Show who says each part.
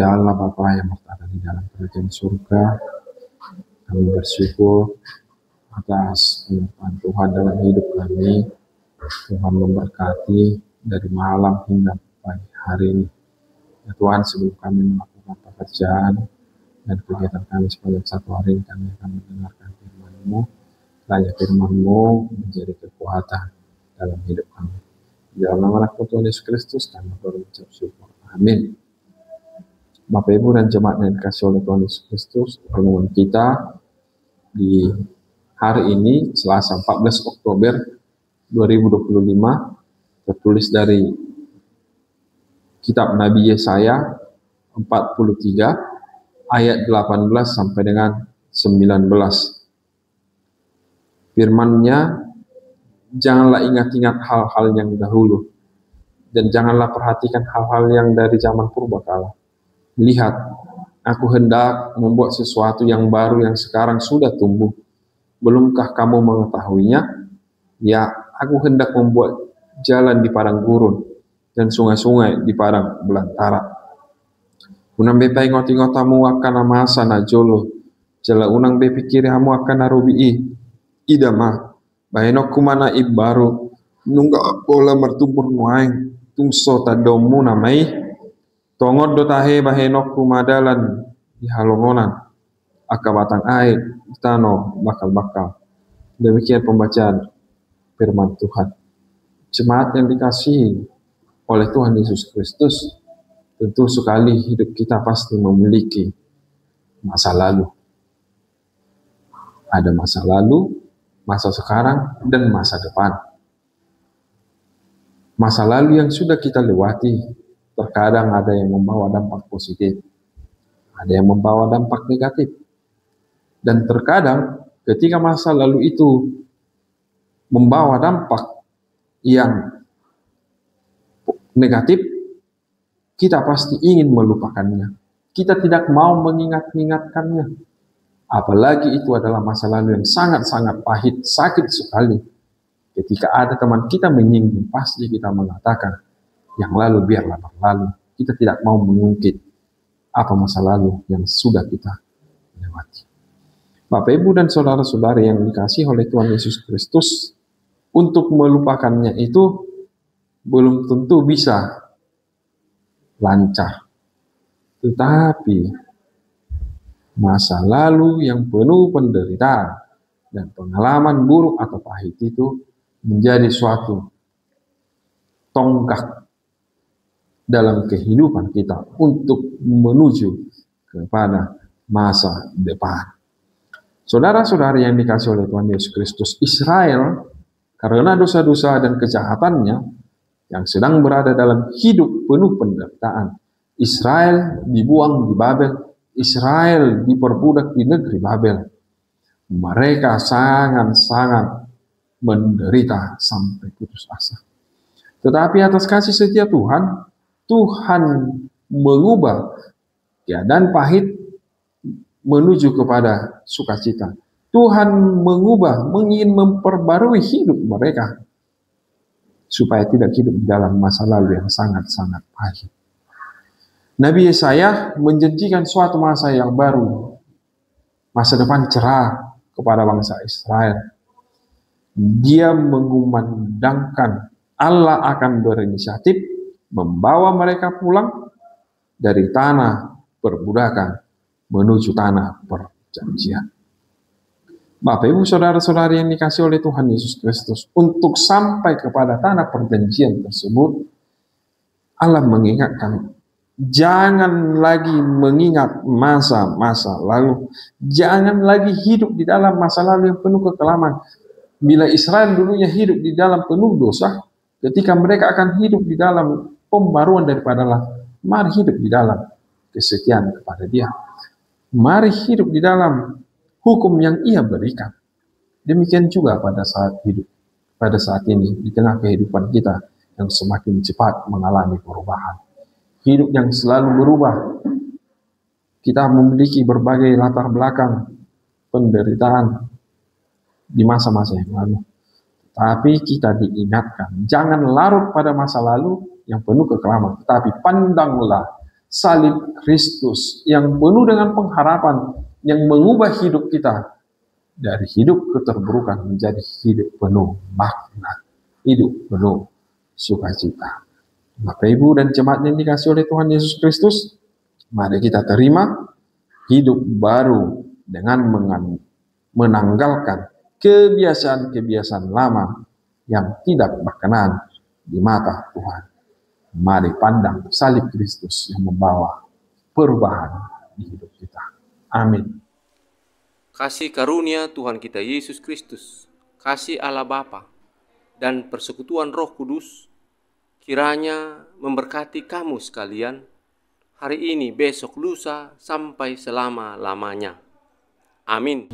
Speaker 1: Ya Allah Bapa yang berada di dalam kerajaan surga, kami bersyukur atas penyertaan Tuhan dalam hidup kami. Tuhan memberkati dari malam hingga pagi hari ini. Ya Tuhan, sebelum kami melakukan pekerjaan dan kegiatan kami sepanjang satu hari ini, kami akan mendengarkan firman-Mu. Kiranya firman-Mu menjadi kekuatan dalam hidup kami. Di dalam nama Tuhan Yesus Kristus kami berucap syukur. Amin. Bapak Ibu dan jemaat yang dikasihi oleh Tuhan Yesus Kristus, renungan kita di hari ini Selasa 14 Oktober 2025 tertulis dari kitab Nabi Yesaya 43 ayat 18 sampai dengan 19. Firman-Nya, janganlah ingat-ingat hal-hal yang dahulu, dan janganlah perhatikan hal-hal yang dari zaman purbakala. Lihat, aku hendak membuat sesuatu yang baru yang sekarang sudah tumbuh. Belumkah kamu mengetahuinya? Ya, aku hendak membuat jalan di padang gurun dan sungai-sungai di padang belantara. Unang bepai ngoti-ngotamu akan masa najolo, jala unang bepikiri hamu akan narubi'i, idama, bahenok kumana ibaru, nungga pola mertumpur nuaing, tungso tadomu namai, tongod do tahe bahenok kumadalan di halongonan, akabatang air, tano bakal-bakal. Demikian pembacaan firman Tuhan. Jemaat yang dikasihi oleh Tuhan Yesus Kristus, tentu sekali hidup kita pasti memiliki masa lalu. Ada masa lalu, masa sekarang, dan masa depan. Masa lalu yang sudah kita lewati, terkadang ada yang membawa dampak positif, ada yang membawa dampak negatif. Dan terkadang ketika masa lalu itu membawa dampak yang negatif, kita pasti ingin melupakannya. Kita tidak mau mengingat-ingatkannya. Apalagi itu adalah masa lalu yang sangat-sangat pahit, sakit sekali. Ketika ada teman kita menyinggung, pasti kita mengatakan, yang lalu biarlah berlalu. Kita tidak mau mengungkit apa masa lalu yang sudah kita lewati. Bapak, Ibu, dan saudara-saudari yang dikasihi oleh Tuhan Yesus Kristus, untuk melupakannya itu belum tentu bisa lancar. Tetapi masa lalu yang penuh penderitaan dan pengalaman buruk atau pahit itu menjadi suatu tonggak dalam kehidupan kita untuk menuju kepada masa depan. Saudara-saudari yang dikasihi oleh Tuhan Yesus Kristus, Israel karena dosa-dosa dan kejahatannya yang sedang berada dalam hidup penuh penderitaan. Israel dibuang di Babel, Israel diperbudak di negeri Babel. Mereka sangat-sangat menderita sampai putus asa. Tetapi atas kasih setia Tuhan, Tuhan mengubah keadaan pahit menuju kepada sukacita. Tuhan mengubah, ingin memperbarui hidup mereka supaya tidak hidup di dalam masa lalu yang sangat-sangat pahit. Nabi Yesaya menjanjikan suatu masa yang baru, masa depan cerah kepada bangsa Israel. Dia mengumandangkan Allah akan berinisiatif membawa mereka pulang dari tanah perbudakan menuju tanah perjanjian. Bapak, Ibu, saudara-saudari yang dikasihi oleh Tuhan Yesus Kristus, untuk sampai kepada tanah perjanjian tersebut, Allah mengingatkan, jangan lagi mengingat masa-masa lalu, jangan lagi hidup di dalam masa lalu yang penuh kekelaman. Bila Israel dulunya hidup di dalam penuh dosa, ketika mereka akan hidup di dalam pembaruan daripada Allah, mari hidup di dalam kesetiaan kepada Dia. Mari hidup di dalam hukum yang Ia berikan. Demikian juga pada saat hidup, pada saat ini, di tengah kehidupan kita yang semakin cepat mengalami perubahan. Hidup yang selalu berubah. Kita memiliki berbagai latar belakang penderitaan di masa-masa yang lalu. Tapi kita diingatkan, jangan larut pada masa lalu yang penuh kekelaman, tetapi pandanglah salib Kristus yang penuh dengan pengharapan yang mengubah hidup kita dari hidup keterburukan menjadi hidup penuh makna, hidup penuh sukacita. Bapak Ibu dan jemaat yang dikasihi oleh Tuhan Yesus Kristus, mari kita terima hidup baru dengan menanggalkan kebiasaan-kebiasaan lama yang tidak berkenan di mata Tuhan. Mari pandang salib Kristus yang membawa perubahan di hidup kita. Amin.
Speaker 2: Kasih karunia Tuhan kita Yesus Kristus, kasih Allah Bapa, dan persekutuan Roh Kudus kiranya memberkati kamu sekalian hari ini, besok, lusa, sampai selama-lamanya. Amin.